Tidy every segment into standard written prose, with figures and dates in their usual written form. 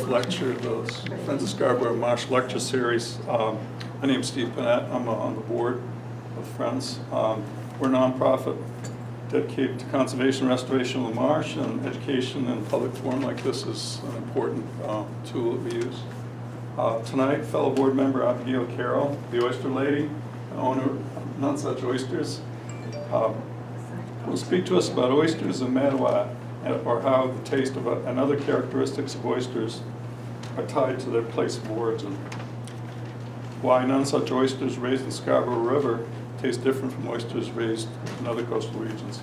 lecture, the Friends of Scarborough Marsh lecture series. My name's Steve Panett. I'm on the board of Friends. We're a nonprofit dedicated to conservation and restoration of the marsh, and education in public forum like this is an important tool that we use. Tonight, fellow board member Abigail Carroll, the oyster lady, and owner of None Such Oysters, will speak to us about oysters and Mattawa, or how the taste of and other characteristics of oysters are tied to their place of origin. Why none such oysters raised in Scarborough River taste different from oysters raised in other coastal regions.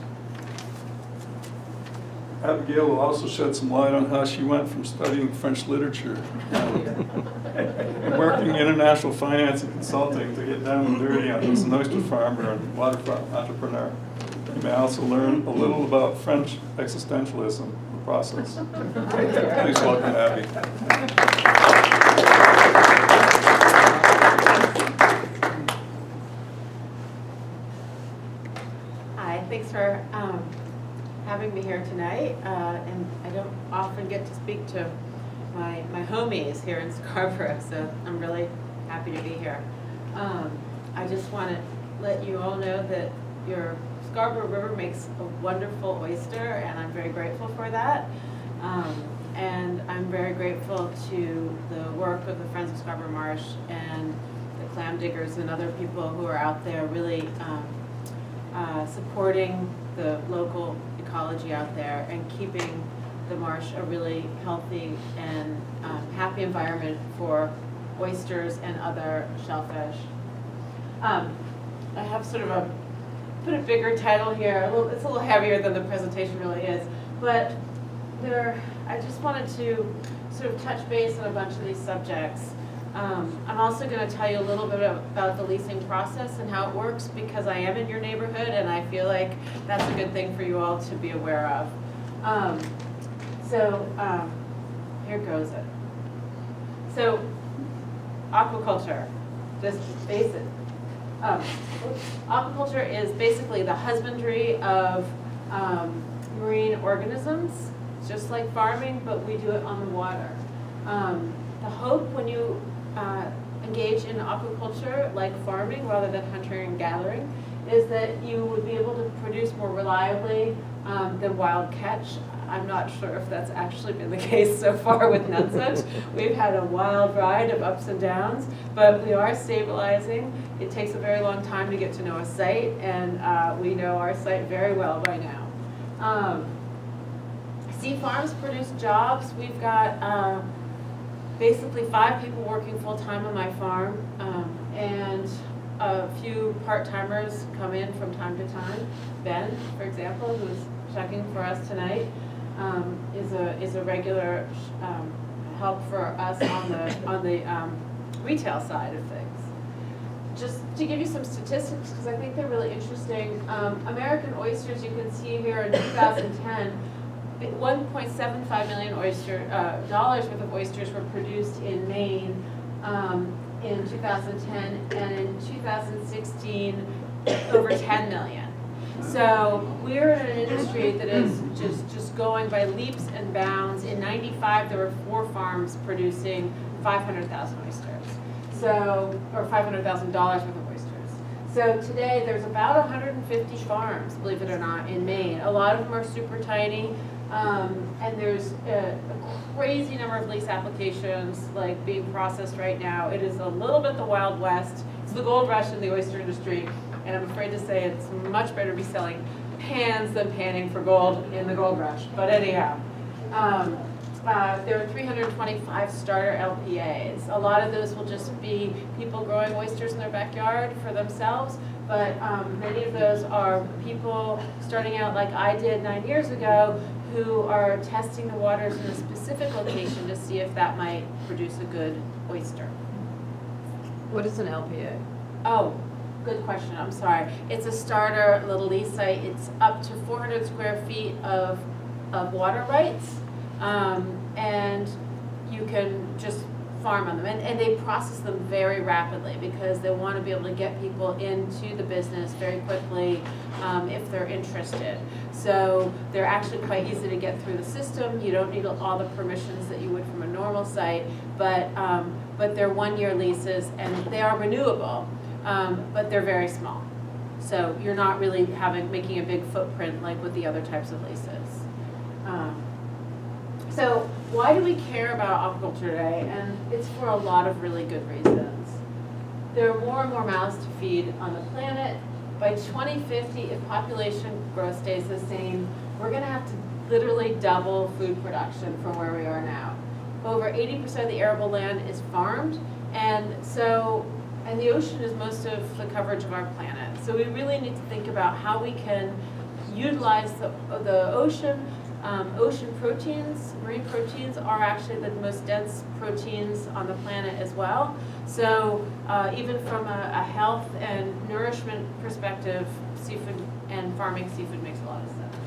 Abigail will also shed some light on how she went from studying French literature and working international finance and consulting to get down and dirty as an oyster farmer and waterfront entrepreneur. You may also learn a little about French existentialism in the process. Please welcome Abby. Hi, thanks for having me here tonight. And I don't often get to speak to my homies here in Scarborough, so I'm really happy to be here. I just want to let you all know that your Scarborough River makes a wonderful oyster, and I'm very grateful for that. And I'm very grateful to the work of the Friends of Scarborough Marsh and the clam diggers and other people who are out there really supporting the local ecology out there and keeping the marsh a really healthy and happy environment for oysters and other shellfish. I have sort of put a bigger title here. It's a little heavier than the presentation really is, but I just wanted to sort of touch base on a bunch of these subjects. I'm also going to tell you a little bit about the leasing process and how it works, because I am in your neighborhood and I feel like that's a good thing for you all to be aware of. Here goes it. So, aquaculture, just basic. Aquaculture is basically the husbandry of marine organisms, just like farming, but we do it on the water. The hope when you engage in aquaculture, like farming rather than hunting and gathering, is that you would be able to produce more reliably than wild catch. I'm not sure if that's actually been the case so far with None Such. We've had a wild ride of ups and downs, but we are stabilizing. It takes a very long time to get to know a site, and we know our site very well by now. Sea farms produce jobs. We've got basically 5 people working full-time on my farm, and a few part-timers come in from time to time. Ben, for example, who's checking for us tonight, is a regular help for us on the retail side of things. Just to give you some statistics, because I think they're really interesting. American oysters, you can see here in 2010, $1.75 million dollars worth of oysters were produced in Maine in 2010, and in 2016, over 10 million. So we're in an industry that is just going by leaps and bounds. In '95, there were 4 farms producing 500,000 oysters. So, or $500,000 worth of oysters. So today, there's about 150 farms, believe it or not, in Maine. A lot of them are super tiny. And there's a crazy number of lease applications like being processed right now. It is a little bit the Wild West. It's the gold rush in the oyster industry, and I'm afraid to say it's much better to be selling pans than panning for gold in the gold rush. But anyhow, there are 325 starter LPAs. A lot of those will just be people growing oysters in their backyard for themselves, but many of those are people starting out like I did 9 years ago, who are testing the waters in a specific location to see if that might produce a good oyster. What is an LPA? Oh, good question, I'm sorry. It's a starter little lease site. It's up to 400 square feet of water rights, and you can just farm on them, and they process them very rapidly because they want to be able to get people into the business very quickly if they're interested. So they're actually quite easy to get through the system. You don't need all the permissions that you would from a normal site, but they're 1-year leases and they are renewable, but they're very small. So you're not really making a big footprint like with the other types of leases. So why do we care about aquaculture today? And it's for a lot of really good reasons. There are more and more mouths to feed on the planet. By 2050, if population growth stays the same, we're going to have to literally double food production from where we are now. Over 80% of the arable land is farmed, and the ocean is most of the coverage of our planet. So we really need to think about how we can utilize the ocean. Ocean proteins, marine proteins, are actually the most dense proteins on the planet as well. So even from a health and nourishment perspective, seafood and farming seafood makes a lot of sense.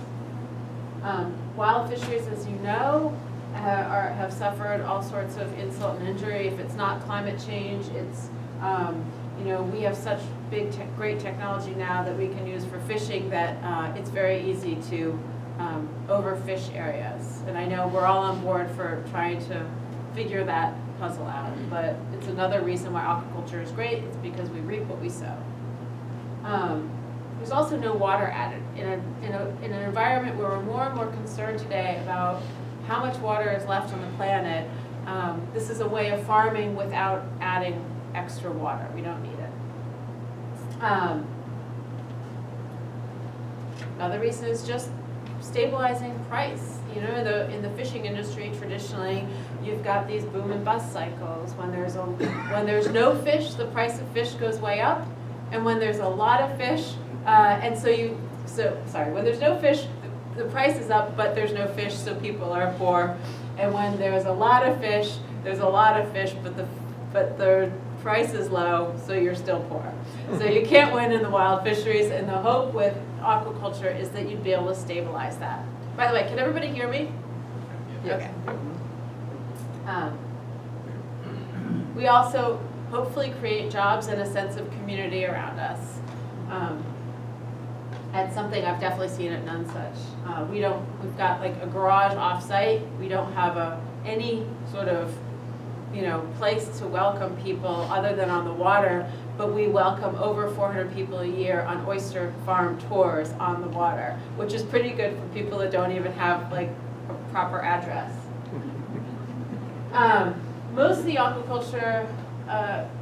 Wild fisheries, as you know, have suffered all sorts of insult and injury. If it's not climate change, it's we have such great technology now that we can use for fishing that it's very easy to overfish areas. And I know we're all on board for trying to figure that puzzle out, but it's another reason why aquaculture is great. It's because we reap what we sow. There's also no water added. In an environment where we're more and more concerned today about how much water is left on the planet, this is a way of farming without adding extra water. We don't need it. Another reason is just stabilizing price. In the fishing industry, traditionally, you've got these boom and bust cycles. When there's no fish, the price of fish goes way up, and when there's a lot of fish, when there's no fish, the price is up, but there's no fish, so people are poor. And when there's a lot of fish, there's a lot of fish, but the price is low, so you're still poor. So you can't win in the wild fisheries, and the hope with aquaculture is that you'd be able to stabilize that. By the way, can everybody hear me? Yes. Okay. We also hopefully create jobs and a sense of community around us. That's something I've definitely seen at None Such. We've got like a garage off-site. We don't have any sort of place to welcome people other than on the water, but we welcome over 400 people a year on oyster farm tours on the water, which is pretty good for people that don't even have like a proper address. Most of the aquaculture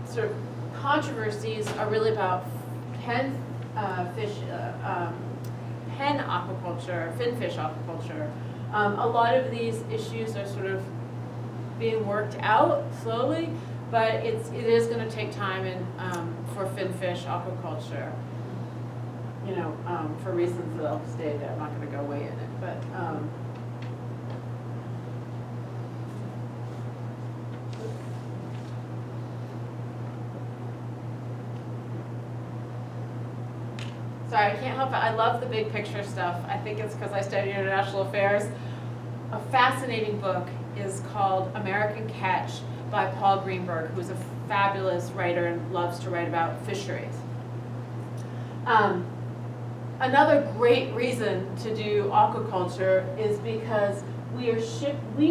sort of controversies are really about pen aquaculture, finfish aquaculture. A lot of these issues are sort of being worked out slowly, but it is going to take time for finfish aquaculture. For reasons that I'll state that I'm not going to go way in it, but. Sorry, I can't help it. I love the big picture stuff. I think it's because I studied international affairs. A fascinating book is called American Catch by Paul Greenberg, who's a fabulous writer and loves to write about fisheries. Another great reason to do aquaculture is because we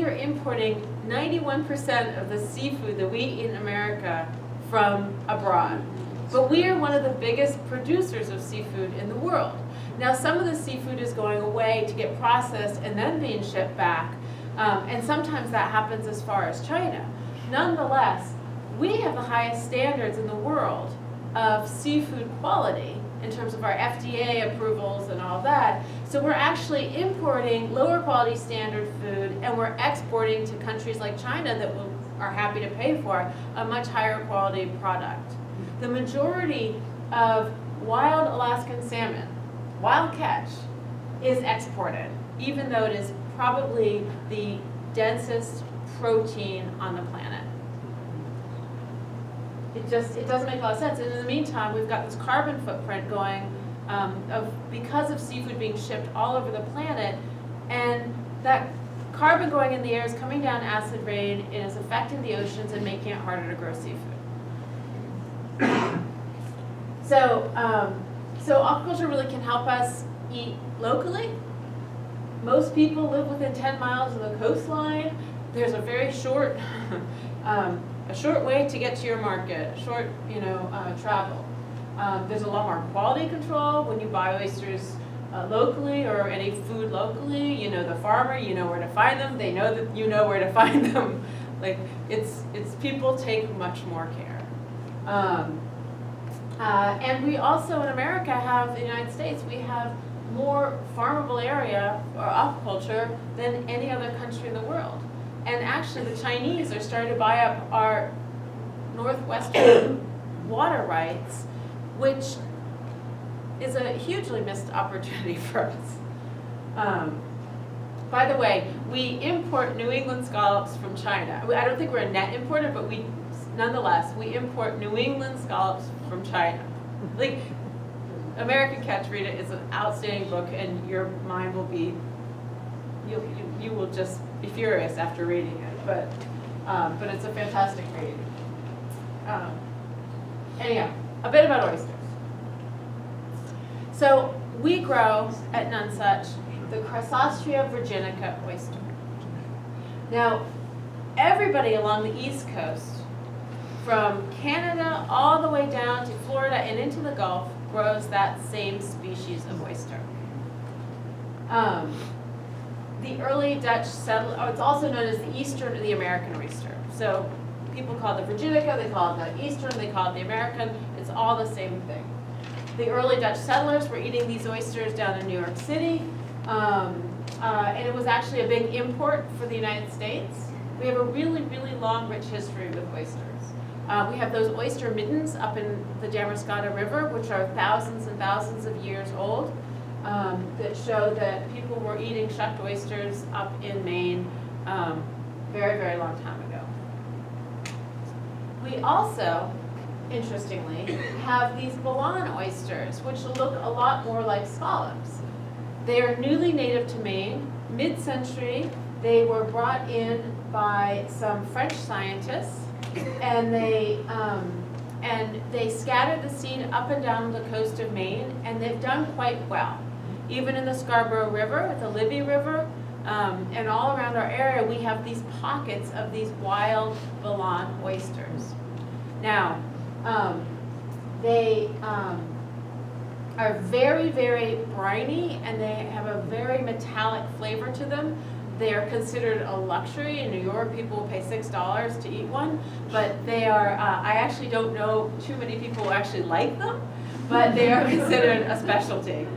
are importing 91% of the seafood that we eat in America from abroad. But we are one of the biggest producers of seafood in the world. Now, some of the seafood is going away to get processed and then being shipped back, and sometimes that happens as far as China. Nonetheless, we have the highest standards in the world of seafood quality in terms of our FDA approvals and all that. So we're actually importing lower quality standard food, and we're exporting to countries like China that are happy to pay for a much higher quality product. The majority of wild Alaskan salmon, wild catch, is exported, even though it is probably the densest protein on the planet. It doesn't make a lot of sense. And in the meantime, we've got this carbon footprint going because of seafood being shipped all over the planet, and that carbon going in the air is coming down acid rain, and is affecting the oceans and making it harder to grow seafood. So aquaculture really can help us eat locally. Most people live within 10 miles of the coastline. There's a very short, a short way to get to your market, short, travel. There's a lot more quality control when you buy oysters locally, or any food locally. You know the farmer, you know where to find them. They know that you know where to find them. Like it's people take much more care. And we also in America have, the United States, we have more farmable area or aquaculture than any other country in the world. And actually the Chinese are starting to buy up our northwestern water rights, which is a hugely missed opportunity for us. By the way, we import New England scallops from China. I don't think we're a net importer, but nonetheless, we import New England scallops from China. Like, American Catch, read it. It's an outstanding book, and your mind will be, you will just be furious after reading it. But it's a fantastic read. Anyhow, a bit about oysters. So we grow at Nonsuch the Chrysostrea virginica oyster. Now, everybody along the East Coast, from Canada all the way down to Florida and into the Gulf, grows that same species of oyster. The early Dutch settlers, it's also known as the Eastern or the American oyster. So people call it the virginica, they call it the Eastern, they call it the American. It's all the same thing. The early Dutch settlers were eating these oysters down in New York City, and it was actually a big import for the United States. We have a really, really long, rich history with oysters. We have those oyster middens up in the Damariscotta River, which are thousands and thousands of years old, that show that people were eating shucked oysters up in Maine very, very long time ago. We also, interestingly, have these Boulogne oysters, which look a lot more like scallops. They are newly native to Maine, mid-century. They were brought in by some French scientists, and they scattered the seed up and down the coast of Maine, and they've done quite well. Even in the Scarborough River, the Libby River, and all around our area, we have these pockets of these wild Boulogne oysters. Now, they are very, very briny, and they have a very metallic flavor to them. They are considered a luxury. In New York, people will pay $6 to eat one, but they are, I actually don't know too many people who actually like them, but they are considered a specialty.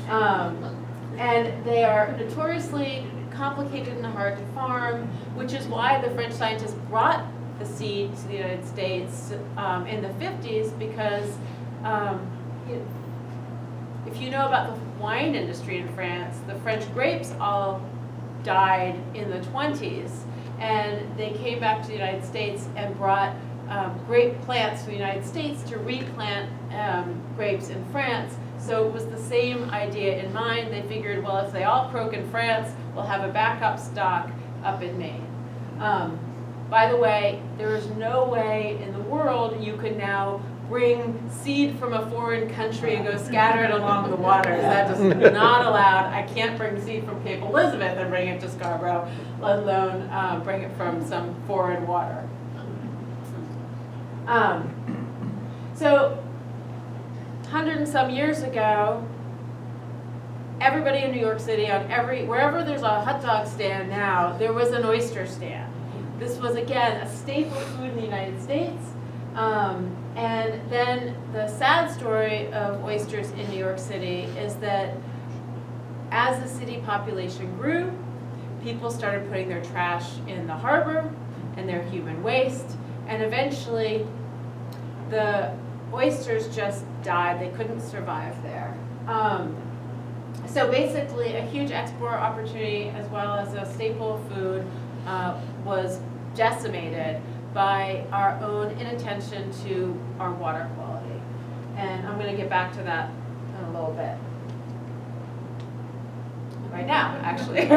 And they are notoriously complicated and hard to farm, which is why the French scientists brought the seed to the United States in the 50s, because if you know about the wine industry in France, the French grapes all died in the 20s, and they came back to the United States and brought grape plants to the United States to replant grapes in France. So it was the same idea in mind. They figured, well, if they all croak in France, we'll have a backup stock up in Maine. By the way, there is no way in the world you could now bring seed from a foreign country and go scatter it along the waters. That is not allowed. I can't bring seed from Cape Elizabeth and bring it to Scarborough, let alone bring it from some foreign water. So 100 and some years ago, everybody in New York City, wherever there's a hot dog stand now, there was an oyster stand. This was, again, a staple food in the United States. And then the sad story of oysters in New York City is that as the city population grew, people started putting their trash in the harbor and their human waste, and eventually the oysters just died. They couldn't survive there. So basically a huge export opportunity as well as a staple food was decimated by our own inattention to our water quality. And I'm going to get back to that in a little bit. Right now, actually.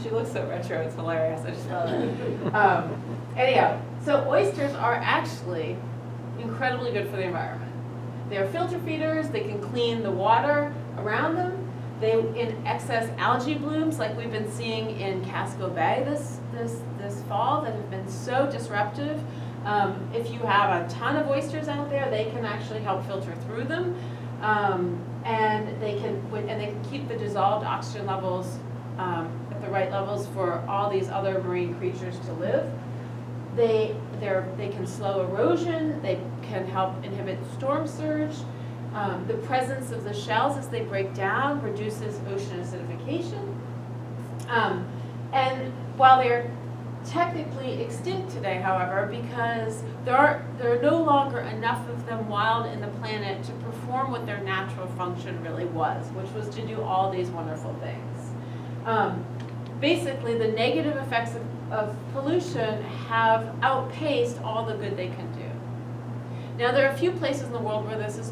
She looks so retro, it's hilarious, I just love it. Anyhow, so oysters are actually incredibly good for the environment. They're filter feeders, they can clean the water around them. They, in excess algae blooms like we've been seeing in Casco Bay this fall that have been so disruptive. If you have a ton of oysters out there, they can actually help filter through them. And they can keep the dissolved oxygen levels at the right levels for all these other marine creatures to live. They can slow erosion, they can help inhibit storm surge. The presence of the shells as they break down reduces ocean acidification. And while they're technically extinct today, however, because there are no longer enough of them wild in the planet to perform what their natural function really was, which was to do all these wonderful things. Basically, the negative effects of pollution have outpaced all the good they can do. Now, there are a few places in the world where this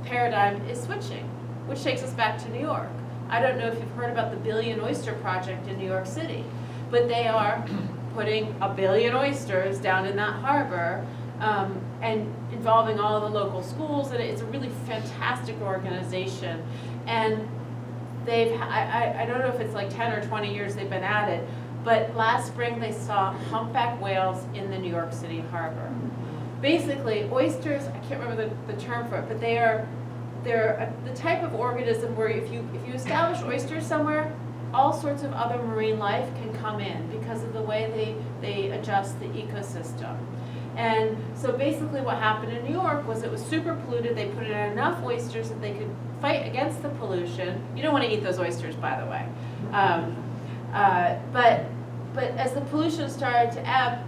paradigm is switching, which takes us back to New York. I don't know if you've heard about the Billion Oyster Project in New York City, but they are putting 1 billion oysters down in that harbor and involving all the local schools, and it's a really fantastic organization. And I don't know if it's like 10 or 20 years they've been at it, but last spring they saw humpback whales in the New York City harbor. Basically, oysters, I can't remember the term for it, but they're the type of organism where if you establish oysters somewhere, all sorts of other marine life can come in because of the way they adjust the ecosystem. And so basically what happened in New York was it was super polluted. They put in enough oysters that they could fight against the pollution. You don't want to eat those oysters, by the way. But as the pollution started to ebb,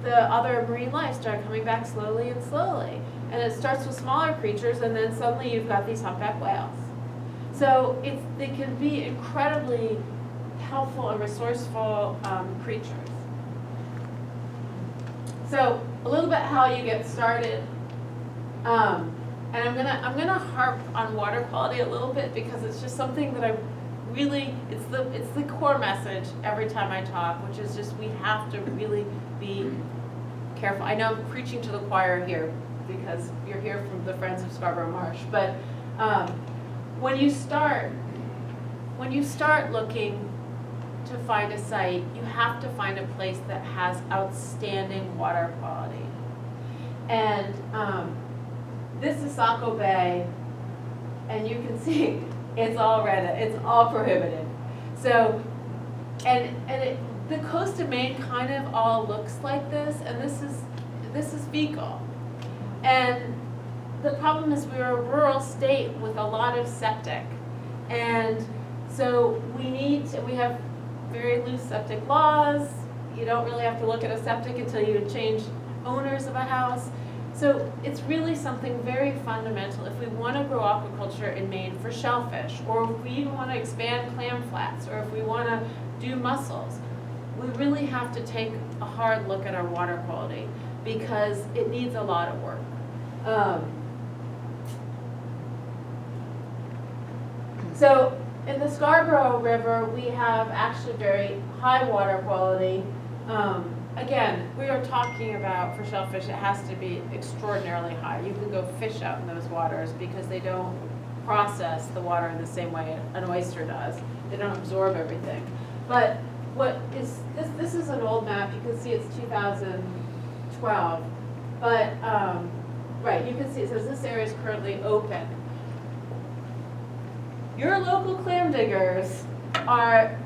the other marine life started coming back slowly and slowly. And it starts with smaller creatures, and then suddenly you've got these humpback whales. So they can be incredibly helpful and resourceful creatures. So a little bit how you get started. And I'm gonna harp on water quality a little bit because it's just something that it's the core message every time I talk, which is just we have to really be careful. I know I'm preaching to the choir here because you're here from the Friends of Scarborough Marsh, but when you start looking to find a site, you have to find a place that has outstanding water quality. And this is Saco Bay, and you can see it's all red, it's all prohibited. So, the coast of Maine kind of all looks like this, and this is fecal. And the problem is we're a rural state with a lot of septic. And so we have very loose septic laws. You don't really have to look at a septic until you change owners of a house. So it's really something very fundamental if we want to grow aquaculture in Maine for shellfish, or if we even want to expand clam flats, or if we want to do mussels. We really have to take a hard look at our water quality because it needs a lot of work. So in the Scarborough River, we have actually very high water quality. Again, we are talking about, for shellfish, it has to be extraordinarily high. You can go fish out in those waters because they don't process the water in the same way an oyster does. They don't absorb everything. But this is an old map. You can see it's 2012. But, right, you can see it says this area is currently open. Your local clam diggers are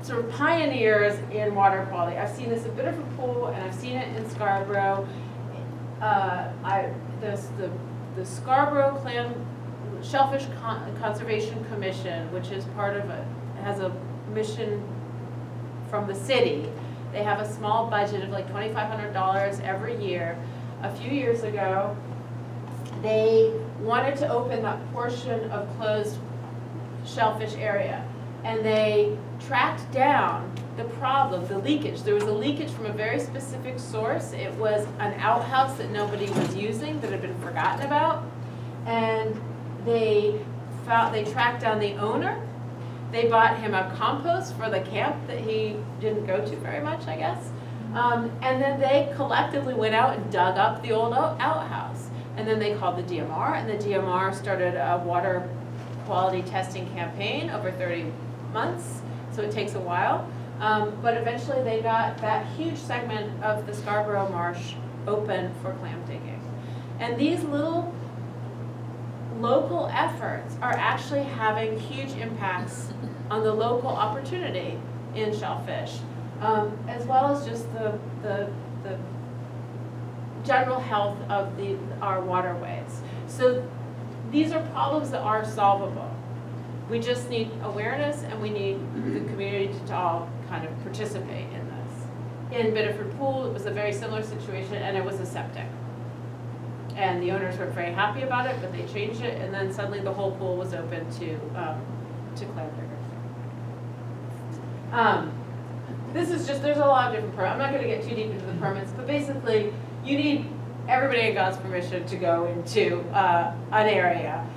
sort of pioneers in water quality. I've seen this at Bitterford Pool, and I've seen it in Scarborough. The Scarborough Shellfish Conservation Commission, which is part of it, has a mission from the city. They have a small budget of like $2,500 every year. A few years ago, they wanted to open that portion of closed shellfish area, and they tracked down the problem, the leakage. There was a leakage from a very specific source. It was an outhouse that nobody was using, that had been forgotten about, and they tracked down the owner, They bought him a compost for the camp that he didn't go to very much, I guess. And then they collectively went out and dug up the old outhouse. And then they called the DMR, and the DMR started a water quality testing campaign over 30 months, so it takes a while. But eventually they got that huge segment of the Scarborough Marsh open for clam digging. And these little local efforts are actually having huge impacts on the local opportunity in shellfish, as well as just the general health of our waterways. So these are problems that are solvable. We just need awareness, and we need the community to all kind of participate in this. In Biddeford Pool, it was a very similar situation, and it was a septic. And the owners were very happy about it, but they changed it, and then suddenly the whole pool was open to clam diggers. This is just, there's a lot of different permits. I'm not going to get too deep into the permits, but basically, you need everybody in God's permission to go into an area.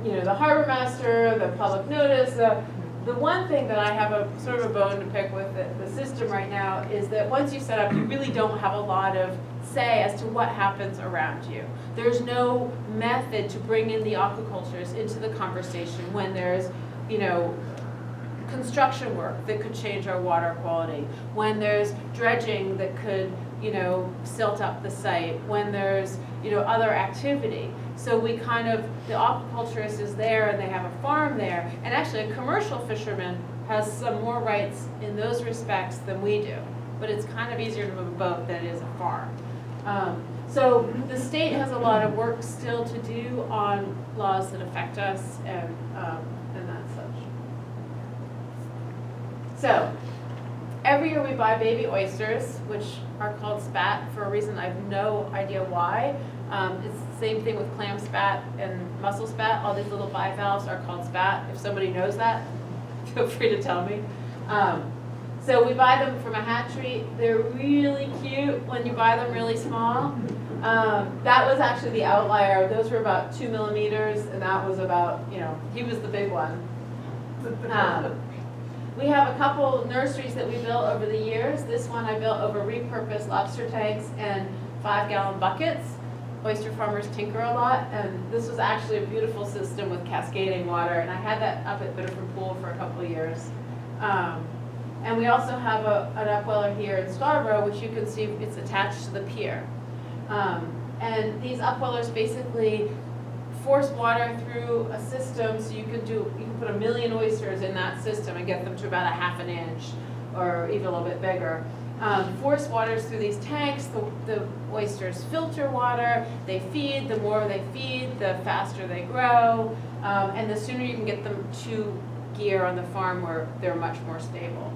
You know, the harbor master, the public notice. The one thing that I have a sort of a bone to pick with the system right now is that once you set up, you really don't have a lot of say as to what happens around you. There's no method to bring in the aquaculturists into the conversation when there's, you know, construction work that could change our water quality, when there's dredging that could, you know, silt up the site, when there's, you know, other activity. So we kind of, the aquaculturist is there and they have a farm there, and actually a commercial fisherman has some more rights in those respects than we do. But it's kind of easier to move a boat than it is a farm. So the state has a lot of work still to do on laws that affect us and that such. So every year we buy baby oysters, which are called spat for a reason I have no idea why. It's the same thing with clam spat and mussel spat. All these little bivalves are called spat. If somebody knows that, feel free to tell me. So we buy them from a hatchery. They're really cute when you buy them really small. That was actually the outlier. Those were about 2 millimeters, and that was about, you know, he was the big one. We have a couple nurseries that we built over the years. This one I built over repurposed lobster tanks and 5-gallon buckets. Oyster farmers tinker a lot, and this was actually a beautiful system with cascading water, and I had that up at Biddeford Pool for a couple of years. And we also have an upweller here in Scarborough, which you can see it's attached to the pier. And these upwellers basically force water through a system, so you can put 1 million oysters in that system and get them to about 1/2 inch or even a little bit bigger. Force waters through these tanks, the oysters filter water, they feed, the more they feed, the faster they grow, and the sooner you can get them to gear on the farm where they're much more stable.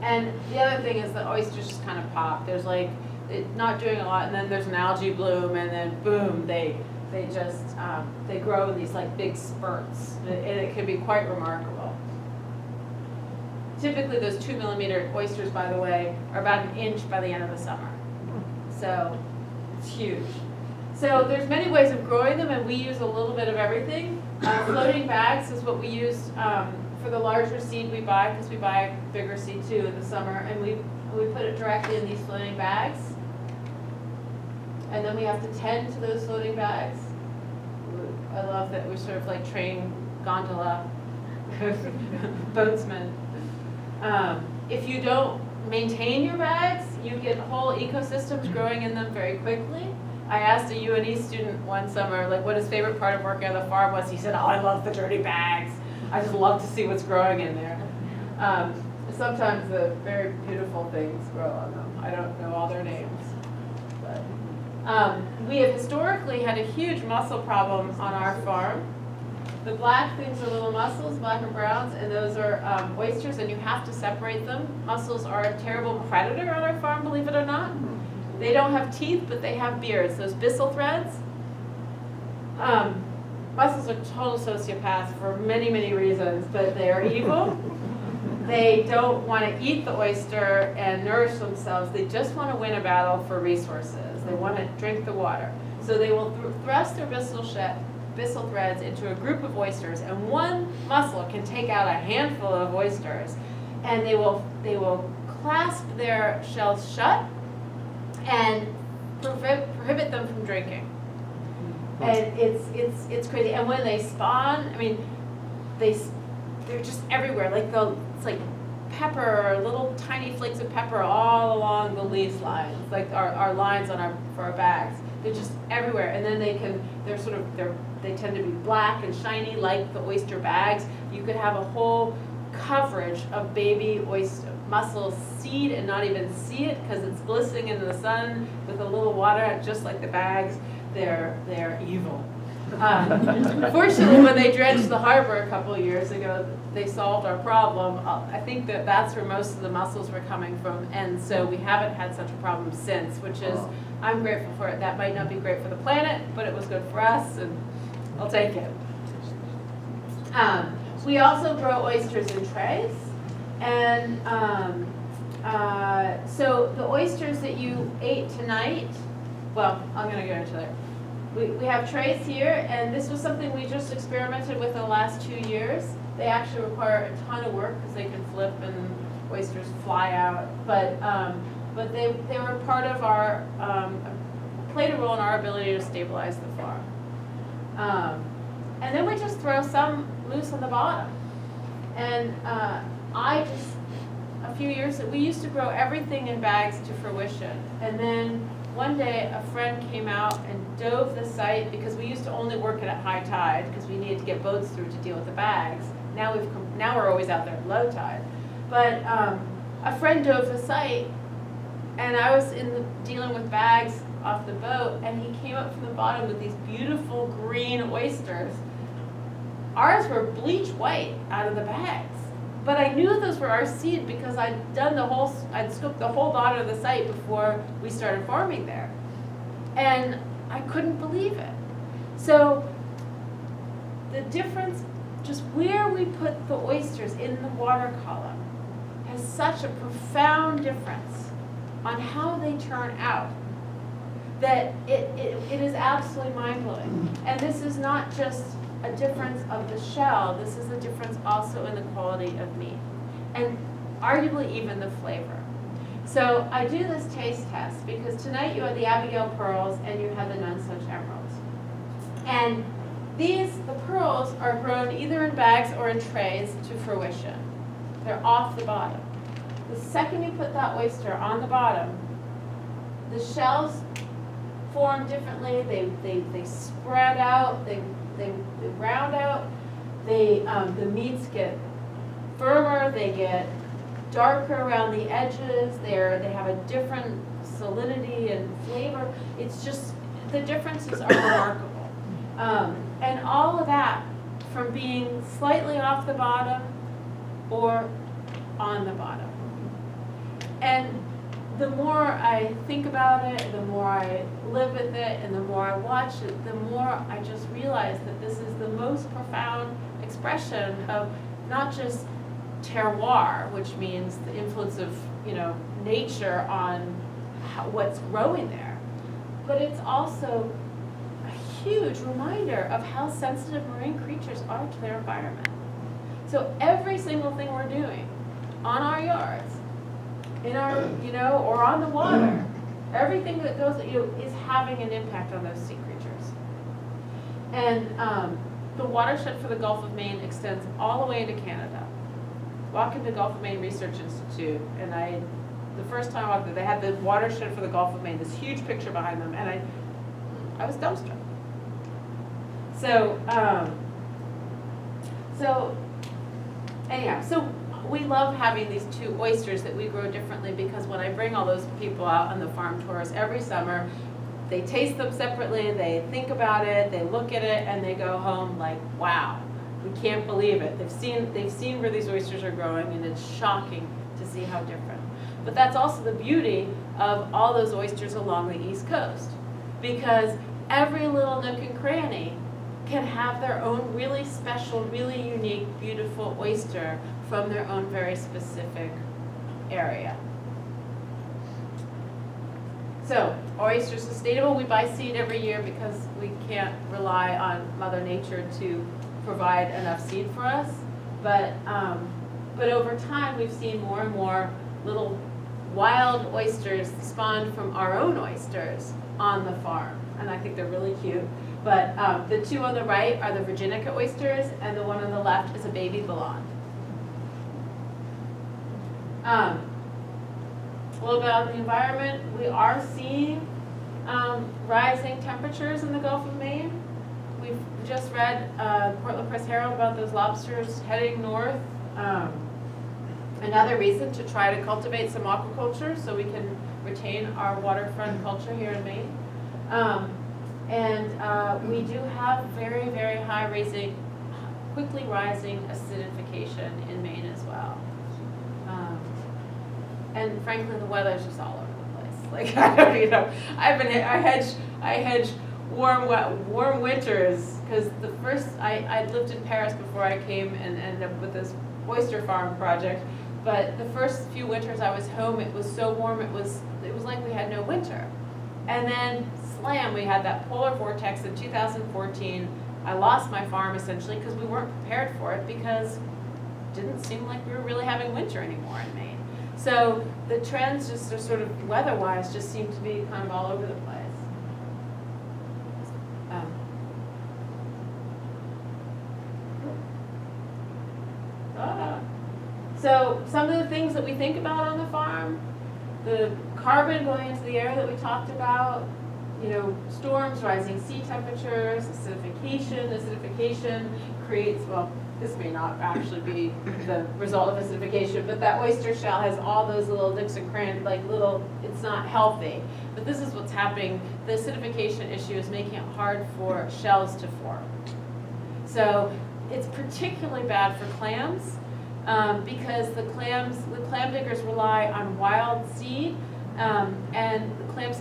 And the other thing is the oysters just kind of pop. There's like, it's not doing a lot, and then there's an algae bloom, and then boom, they just, they grow in these like big spurts, and it can be quite remarkable. Typically those 2 millimeter oysters, by the way, are about 1 inch by the end of the summer. So it's huge. So there's many ways of growing them, and we use a little bit of everything. Floating bags is what we use for the larger seed we buy, because we buy bigger seed too in the summer, and we put it directly in these floating bags. And then we have to tend to those floating bags. I love that we sort of like train gondola boatsmen. If you don't maintain your bags, you get whole ecosystems growing in them very quickly. I asked a UNE student one summer, like, what his favorite part of working on the farm was. He said, oh, I love the dirty bags. I just love to see what's growing in there. Sometimes the very beautiful things grow on them. I don't know all their names. But we have historically had a huge mussel problem on our farm. The black things are little mussels, black and browns, and those are oysters, and you have to separate them. Mussels are a terrible predator on our farm, believe it or not. They don't have teeth, but they have beards, those byssal threads. Mussels are total sociopaths for many, many reasons, but they are evil. They don't want to eat the oyster and nourish themselves. They just want to win a battle for resources. They want to drink the water. So they will thrust their byssal byssal threads into a group of oysters, and one mussel can take out a handful of oysters, and they will clasp their shells shut and prohibit them from drinking. And it's crazy. And when they spawn, I mean, they're just everywhere. Like it's like pepper, little tiny flakes of pepper all along the leaf lines, like our lines for our bags. They're just everywhere. And then they tend to be black and shiny like the oyster bags. You could have a whole coverage of baby oyster mussel seed and not even see it because it's glistening in the sun with a little water, just like the bags. They're evil. Fortunately, when they dredged the harbor a couple of years ago, they solved our problem. I think that's where most of the mussels were coming from, and so we haven't had such a problem since, which is, I'm grateful for it. That might not be great for the planet, but it was good for us, and I'll take it. We also grow oysters in trays, and so the oysters that you ate tonight, well, I'm going to go into that. We have trays here, and this was something we just experimented with the last 2 years. They actually require a ton of work because they can flip and oysters fly out. But they were part of our, played a role in our ability to stabilize the farm. And then we just throw some loose on the bottom. And a few years, we used to grow everything in bags to fruition. And then one day, a friend came out and dove the site because we used to only work it at high tide because we needed to get boats through to deal with the bags. Now we're always out there at low tide. But a friend dove the site, and I was dealing with bags off the boat, and he came up from the bottom with these beautiful green oysters. Ours were bleach white out of the bags. But I knew those were our seed because I'd scooped the whole bottom of the site before we started farming there. And I couldn't believe it. So the difference, just where we put the oysters in the water column, has such a profound difference on how they turn out that it is absolutely mind-blowing. And this is not just a difference of the shell, this is a difference also in the quality of meat, and arguably even the flavor. So I do this taste test because tonight you had the Abigail pearls and you had the Nunsuch emeralds. And the pearls are grown either in bags or in trays to fruition. They're off the bottom. The second you put that oyster on the bottom, the shells form differently, they spread out, they round out, the meats get firmer, they get darker around the edges, they have a different salinity and flavor. It's just, the differences are remarkable. And all of that from being slightly off the bottom or on the bottom. And the more I think about it, the more I live with it, and the more I watch it, the more I just realize that this is the most profound expression of not just terroir, which means the influence of nature on what's growing there, but it's also a huge reminder of how sensitive marine creatures are to their environment. So every single thing we're doing on our yards, in our, or on the water, everything that goes, is having an impact on those sea creatures. And the watershed for the Gulf of Maine extends all the way into Canada. Walk into Gulf of Maine Research Institute, and the first time I walked there, they had the watershed for the Gulf of Maine, this huge picture behind them, and I was dumbstruck. So anyhow, so we love having these two oysters that we grow differently because when I bring all those people out on the farm tours every summer, they taste them separately, they think about it, they look at it, and they go home like, wow, we can't believe it. They've seen where these oysters are growing, and it's shocking to see how different. But that's also the beauty of all those oysters along the East Coast, because every little nook and cranny can have their own really special, really unique, beautiful oyster from their own very specific area. So, oyster sustainable, we buy seed every year because we can't rely on Mother Nature to provide enough seed for us. But over time, we've seen more and more little wild oysters spawned from our own oysters on the farm. And I think they're really cute. But the two on the right are the Virginica oysters, and the one on the left is a baby blonde. A little bit on the environment, we are seeing rising temperatures in the Gulf of Maine. We've just read Portland Press Herald about those lobsters heading north. Another reason to try to cultivate some aquaculture so we can retain our waterfront culture here in Maine. We do have very, very quickly rising acidification in Maine as well. And frankly, the weather's just all over the place. Like, I don't, you know, I hedge warm winters, because the first, I lived in Paris before I came and ended up with this oyster farm project. But the first few winters I was home, it was so warm, it was like we had no winter. And then, slam, we had that polar vortex in 2014. I lost my farm essentially because we weren't prepared for it, because it didn't seem like we were really having winter anymore in Maine. So the trends just are sort of weather-wise just seem to be kind of all over the place. So some of the things that we think about on the farm, the carbon going into the air that we talked about, you know, storms, rising sea temperatures, acidification. Acidification creates, well, this may not actually be the result of acidification, but that oyster shell has all those little nooks and crannies, like little, it's not healthy. But this is what's happening. The acidification issue is making it hard for shells to form. So it's particularly bad for clams, because the clam diggers rely on wild seed, and the clams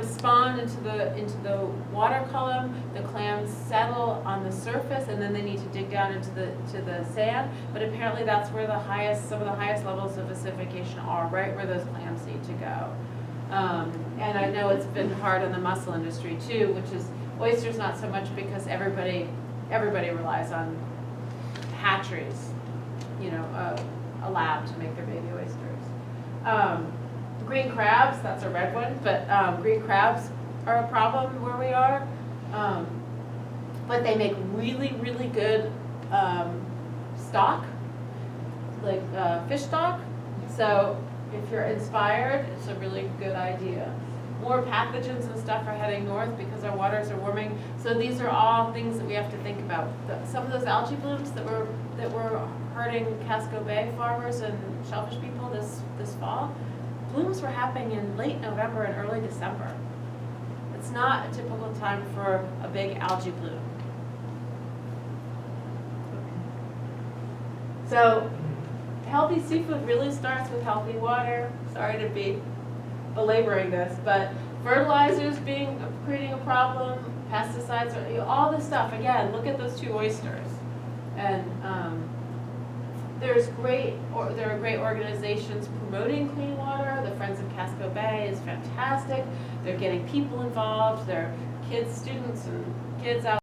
spawn into the water column. The clams settle on the surface, and then they need to dig down into the sand. But apparently, that's where some of the highest levels of acidification are, right where those clams need to go. And I know it's been hard on the mussel industry too, which is oysters not so much, because everybody relies on hatcheries, you know, a lab to make their baby oysters. Green crabs, that's a red one, but green crabs are a problem where we are. But they make really, really good stock, like fish stock. So if you're inspired, it's a really good idea. More pathogens and stuff are heading north because our waters are warming. So these are all things that we have to think about. Some of those algae blooms that were hurting Casco Bay farmers and shellfish people this fall, blooms were happening in late November and early December. It's not a typical time for a big algae bloom. So healthy seafood really starts with healthy water. Sorry to be belaboring this, but fertilizers creating a problem, pesticides, all this stuff. Again, look at those two oysters. And there are great organizations promoting clean water. The Friends of Casco Bay is fantastic. They're getting people involved. They're students and kids out